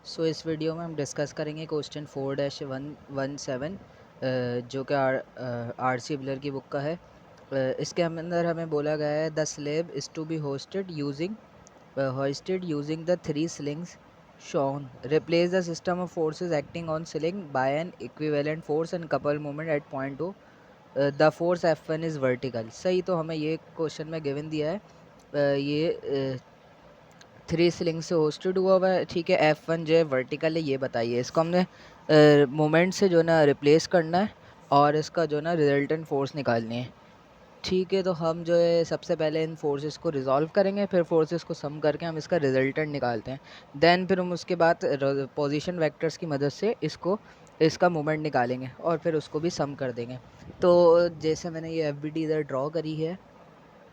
सो इस वीडियो में हम डिस्कस करेंगे क्वेश्चन 4-117 जो कि आर सी बिलर की बुक का है। इसके अंदर हमें बोला गया है the slab is to be hoisted using the three slings shown. Replace the system of forces acting on sling by an equivalent force and couple moment at point O. The force F1 is vertical. सही, तो हमें ये question में given दिया है ये 3 sling से hosted हुआ हुआ है। ठीक है, F1 जो है वर्टिकल है, ये बताइए। इसको हमने मोमेंट से जो ना रिप्लेस करना है और इसका जो ना रिजल्टेंट फोर्स निकालनी है। ठीक है, तो हम जो है सबसे पहले इन फोर्सेस को रिजॉल्व करेंगे, फिर फोर्सेस को सम करके हम इसका रिजल्टेंट निकालते हैं। देन फिर हम उसके बाद पोजीशन वेक्टर्स की मदद से इसका मोमेंट निकालेंगे और फिर उसको भी सम कर देंगे। तो जैसे मैंने ये FBD इधर ड्रॉ करी है,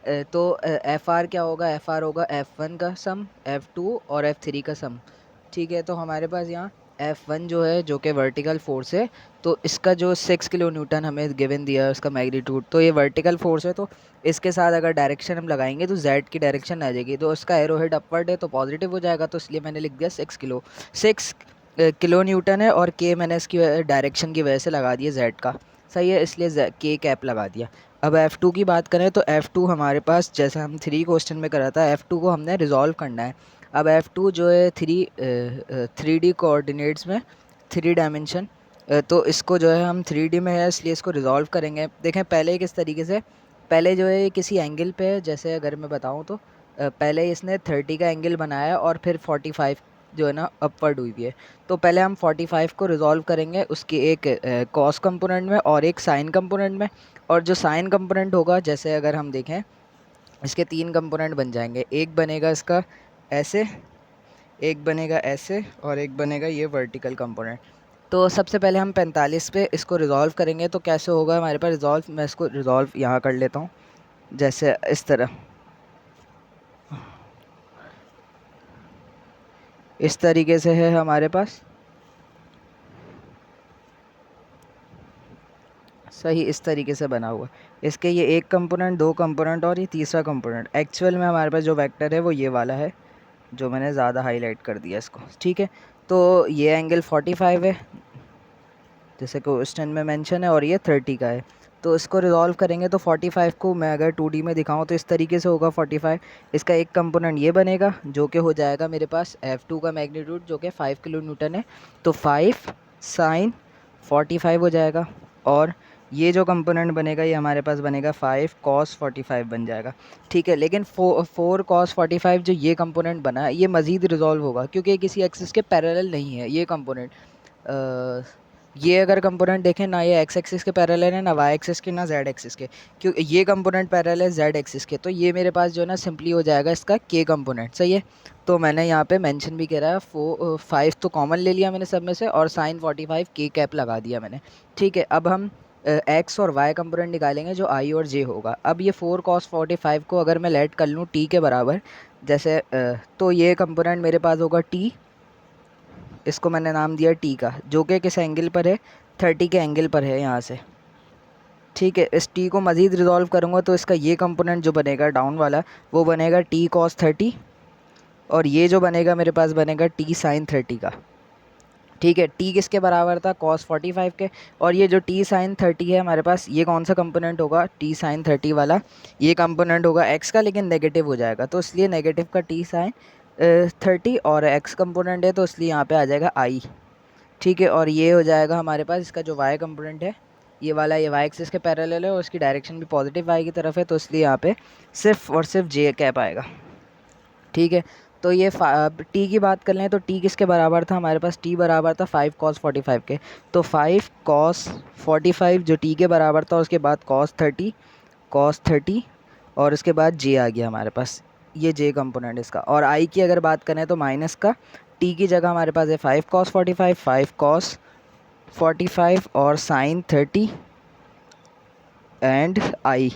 तो एफ आर क्या होगा, एफ आर होगा F1 का सम, F2 और F3 का सम। ठीक है, तो हमारे पास यहाँ F1 जो है जो कि वर्टिकल फोर्स है, तो इसका जो 6 किलो न्यूटन हमें गिवन दिया है उसका मैग्नीट्यूड, तो ये वर्टिकल फोर्स है, तो इसके साथ अगर डायरेक्शन हम लगाएंगे तो Z की डायरेक्शन आ जाएगी। तो इसका एरो हेड अपवर्ड है तो पॉजिटिव हो जाएगा, तो इसलिए मैंने लिख दिया 6 किलो न्यूटन है, और K मैंने इसकी डायरेक्शन की वजह से लगा दिया Z का। सही है, इसलिए K कैप लगा दिया। अब F2 की बात करें तो F2 हमारे पास, जैसा हम 3 क्वेश्चन में करा था, F2 को हमने रिजॉल्व करना है। अब F2 जो है 3D कोऑर्डिनेट्स में, 3 डायमेंशन, तो इसको जो है हम 3D में है इसलिए इसको रिजॉल्व करेंगे। देखें पहले किस तरीके से, पहले जो है किसी एंगल पे है, जैसे अगर मैं बताऊं तो पहले इसने 30 का एंगल बनाया और फिर 45 जो है ना अपवर्ड हुई है। तो पहले हम 45 को रिजॉल्व करेंगे उसकी एक कॉस कंपोनेंट में और एक साइन कंपोनेंट में। और जो साइन कंपोनेंट होगा, जैसे अगर हम देखें इसके 3 कंपोनेंट बन जाएंगे। एक बनेगा इसका ऐसे, एक बनेगा ऐसे, और एक बनेगा ये वर्टिकल कंपोनेंट। तो सबसे पहले हम 45 पे इसको रिजॉल्व करेंगे। तो कैसे होगा हमारे पास रिजॉल्व, मैं इसको रिजॉल्व यहाँ कर लेता हूँ, जैसे इस तरह, इस तरीके से है हमारे पास। सही, इस तरीके से बना हुआ। इसके ये एक कंपोनेंट, दो कंपोनेंट और ये तीसरा कंपोनेंट। एक्चुअल में हमारे पास जो वेक्टर है वो ये वाला है, जो मैंने ज़्यादा हाईलाइट कर दिया इसको। ठीक है, तो ये एंगल 45 है जैसे क्वेश्चन में मेंशन है, और ये 30 का है। तो इसको रिजॉल्व करेंगे तो 45 को मैं अगर 2D में दिखाऊं तो इस तरीके से होगा 45। इसका एक कंपोनेंट ये बनेगा जो कि हो जाएगा मेरे पास F2 का मैग्नीट्यूड जो कि 5 किलो न्यूटन है, तो 5 साइन 45 हो जाएगा। और ये जो कंपोनेंट बनेगा ये हमारे पास बनेगा 5 कॉस 45 बन जाएगा। ठीक है, लेकिन 4 कॉस 45 जो ये कंपोनेंट बना है ये मज़ीद रिजॉल्व होगा, क्योंकि ये किसी एक्सिस के पैरेलल नहीं है। ये कंपोनेंट ये अगर कंपोनेंट देखें ना, ये एक्स एक्सिस के पैरेलल है, ना वाई एक्सिस के, ना जेड एक्सिस के, क्योंकि ये कंपोनेंट पैरेलल है जेड एक्सिस के। तो ये मेरे पास जो है ना सिंपली हो जाएगा इसका के कंपोनेंट। सही है, तो मैंने यहाँ पे मेंशन भी करा है 5 तो कॉमन ले लिया मैंने सब में से, और साइन 45 के कैप लगा दिया मैंने। ठीक है, अब हम एक्स और वाई कंपोनेंट निकालेंगे जो आई और जे होगा। अब ये 4 कॉस 45 को अगर मैं लेट कर लूँ टी के बराबर, जैसे तो ये कंपोनेंट मेरे पास होगा टी, इसको मैंने नाम दिया टी का, जो कि किस एंगल पर है, 30 के एंगल पर है यहाँ से। ठीक है, इस टी को मज़ीद रिजॉल्व करूँगा तो इसका ये कंपोनेंट जो बनेगा डाउन वाला, वो बनेगा टी कॉस 30, और ये जो बनेगा मेरे पास बनेगा टी साइन 30 का। ठीक है, टी किसके बराबर था, कॉस 45 के। और ये जो टी साइन 30 है हमारे पास, ये कौन सा कंपोनेंट होगा, टी साइन 30 वाला। ये कंपोनेंट होगा एक्स का, लेकिन नेगेटिव हो जाएगा, तो इसलिए नेगेटिव का टी साइन 30, और एक्स कंपोनेंट है तो इसलिए यहाँ पे आ जाएगा आई। ठीक है, और ये हो जाएगा हमारे पास इसका जो वाई कंपोनेंट है, ये वाला, ये वाई एक्सिस के पैरेलल है और इसकी डायरेक्शन भी पॉजिटिव वाई की तरफ है, तो इसलिए यहाँ पे सिर्फ और सिर्फ जे कैप आएगा। ठीक है, तो ये टी की बात कर लें तो टी किसके बराबर था हमारे पास, टी बराबर था 5 कॉस 45 के। तो 5 कॉस 45 जो टी के बराबर था, उसके बाद कॉस 30, और उसके बाद जे आ गया हमारे पास, ये जे कंपोनेंट इसका। और आई की अगर बात करें तो माइनस का, टी की जगह हमारे पास है 5 कॉस 45, 5 कॉस 45 और साइन 30 एंड आई।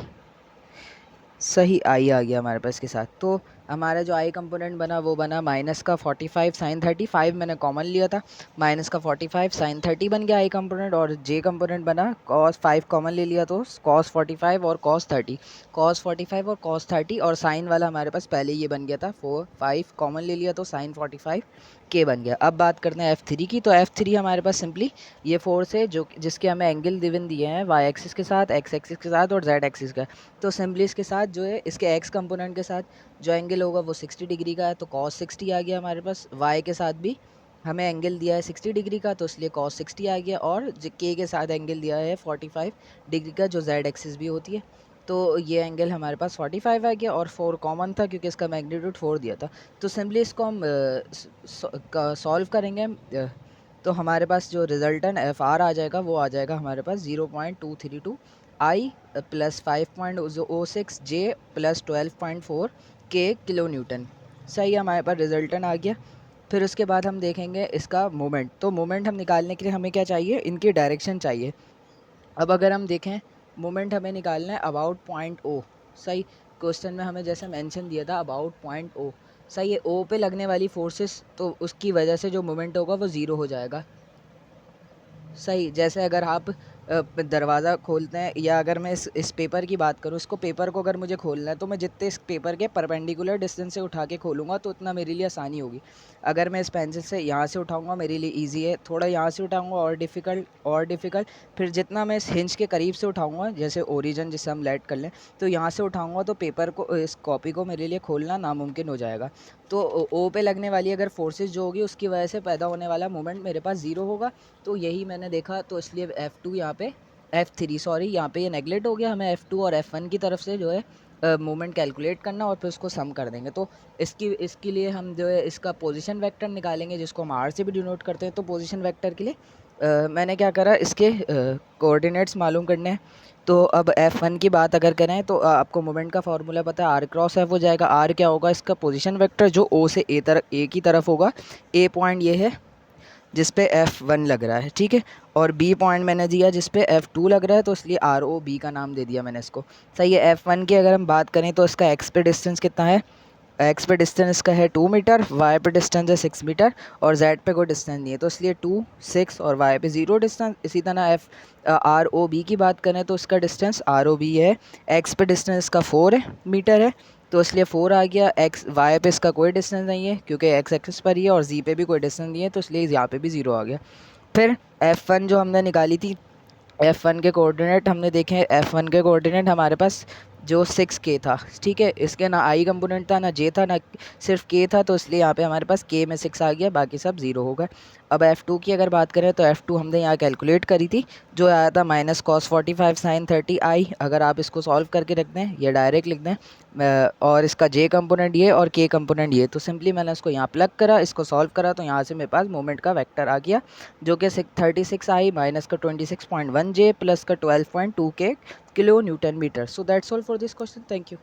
सही, आई आ गया हमारे पास के साथ। तो हमारा जो आई कंपोनेंट बना वो बना माइनस का 45 साइन 30, 5 मैंने कॉमन लिया था, माइनस का 45 साइन 30 बन गया आई कंपोनेंट। और जे कंपोनेंट बना कॉस 5 कॉमन ले लिया तो कॉस 45 और कॉस 30, कॉस 45 और कॉस 30, और साइन वाला हमारे पास पहले ये बन गया था 4 5 कॉमन ले लिया तो साइन 45 के बन गया। अब बात करते हैं F3 की। तो F3 हमारे पास सिंपली ये फोर्स है जो जिसके हमें एंगल गिवन दिए हैं वाई एक्सिस के साथ, एक्स एक्सिस के साथ और जेड एक्सिस का। तो सिंपली इसके साथ जो है इसके एक्स कंपोनेंट के साथ जो एंगल होगा वो 60 डिग्री का है, तो cos 60 आ गया हमारे पास। y के साथ भी हमें एंगल दिया है 60 डिग्री का, तो इसलिए cos 60 आ गया। और k के साथ एंगल दिया है 45 डिग्री का जो z एक्सिस भी होती है, तो ये एंगल हमारे पास 45 आ गया। और 4 कॉमन था क्योंकि इसका मैग्नीट्यूड 4 दिया था। तो सिंपली इसको हम सॉल्व करेंगे। तो हमारे पास जो रिजल्टेंट एफ आर आ जाएगा वो आ जाएगा हमारे पास 0.232 आई प्लस 5.06 जे प्लस 12.4 के किलो न्यूटन। सही है, हमारे पास रिजल्टेंट आ गया। फिर उसके बाद हम देखेंगे इसका मोमेंट। तो मोमेंट हम निकालने के लिए हमें क्या चाहिए, इनकी डायरेक्शन चाहिए। अब अगर हम देखें मोमेंट हमें निकालना है अबाउट पॉइंट ओ। सही, क्वेश्चन में हमें जैसे मेंशन दिया था अबाउट पॉइंट ओ। सही है, ओ पे लगने वाली फोर्सेस तो उसकी वजह से जो मोमेंट होगा वो ज़ीरो हो जाएगा। सही, जैसे अगर आप दरवाज़ा खोलते हैं, या अगर मैं इस पेपर की बात करूँ, इसको पेपर को अगर मुझे खोलना है तो मैं जितने इस पेपर के परपेंडिकुलर डिस्टेंस से उठा के खोलूँगा तो उतना मेरे लिए आसानी होगी। अगर मैं इस पेंसिल से यहाँ से उठाऊँगा मेरे लिए ईजी है, थोड़ा यहाँ से उठाऊँगा और डिफ़िकल्ट, फिर जितना मैं इस हिंज के करीब से उठाऊँगा, जैसे ओरिजिन जिसे हम लेट कर लें, तो यहाँ से उठाऊँगा तो पेपर को, इस कॉपी को मेरे लिए खोलना नामुमकिन हो जाएगा। तो ओ पे लगने वाली अगर फोर्सेस जो होगी उसकी वजह से पैदा होने वाला मोमेंट मेरे पास ज़ीरो होगा। तो यही मैंने देखा, तो इसलिए F2 यहाँ पे F3 सॉरी यहाँ पे ये नेगलेक्ट हो गया। हमें F2 और F1 की तरफ से जो है मोमेंट कैलकुलेट करना और फिर उसको सम कर देंगे। तो इसके लिए हम जो है इसका पोजीशन वेक्टर निकालेंगे, जिसको हम R से भी डिनोट करते हैं। तो पोजीशन वेक्टर के लिए मैंने क्या करा, इसके कोऑर्डिनेट्स मालूम करने हैं। तो अब F1 की बात अगर करें तो आपको मोमेंट का फार्मूला पता है, R क्रॉस F हो जाएगा। R क्या होगा, इसका पोजीशन वेक्टर जो O से A की तरफ होगा। A पॉइंट ये है जिस पे F1 लग रहा है, ठीक है, और B पॉइंट मैंने दिया जिस पे F2 लग रहा है, तो इसलिए ROB का नाम दे दिया मैंने इसको। सही है, F1 की अगर हम बात करें तो इसका x पे डिस्टेंस कितना है, x पे डिस्टेंस इसका है 2 मीटर, y पे डिस्टेंस है 6 मीटर और z पे कोई डिस्टेंस नहीं है, तो इसलिए 2 6 और y पे 0 डिस्टेंस। इसी तरह ROB की बात करें तो इसका डिस्टेंस ROB है, x पे डिस्टेंस इसका 4 मीटर है, तो इसलिए 4 आ गया। y पे इसका कोई डिस्टेंस नहीं है क्योंकि x एक्सिस पर ही है, और z पे भी कोई डिस्टेंस नहीं है, तो इसलिए यहाँ पे भी 0 आ गया। फिर F1 जो हमने निकाली थी, F1 के कोऑर्डिनेट हमने देखे। F1 के कोऑर्डिनेट हमारे पास जो 6K था, ठीक है, इसके ना आई कंपोनेंट था ना J था ना सिर्फ K था, तो इसलिए यहाँ पे हमारे पास K में 6 आ गया, बाकी सब 0 होगा। अब F2 की अगर बात करें तो F2 हमने यहाँ कैलकुलेट करी थी, जो आया था माइनस कॉस 45 साइन 30 आई। अगर आप इसको सॉल्व करके रख दें या डायरेक्ट लिख दें, और इसका J कंपोनेंट ये और K कंपोनेंट ये, तो सिंपली मैंने इसको यहाँ प्लग करा, इसको सॉल्व करा, तो यहाँ से मेरे पास मोमेंट का वेक्टर आ गया जो कि 36 आई माइनस का 26.1 J प्लस का 12.2 K kilo newton metre. So that's all for this question, thank you.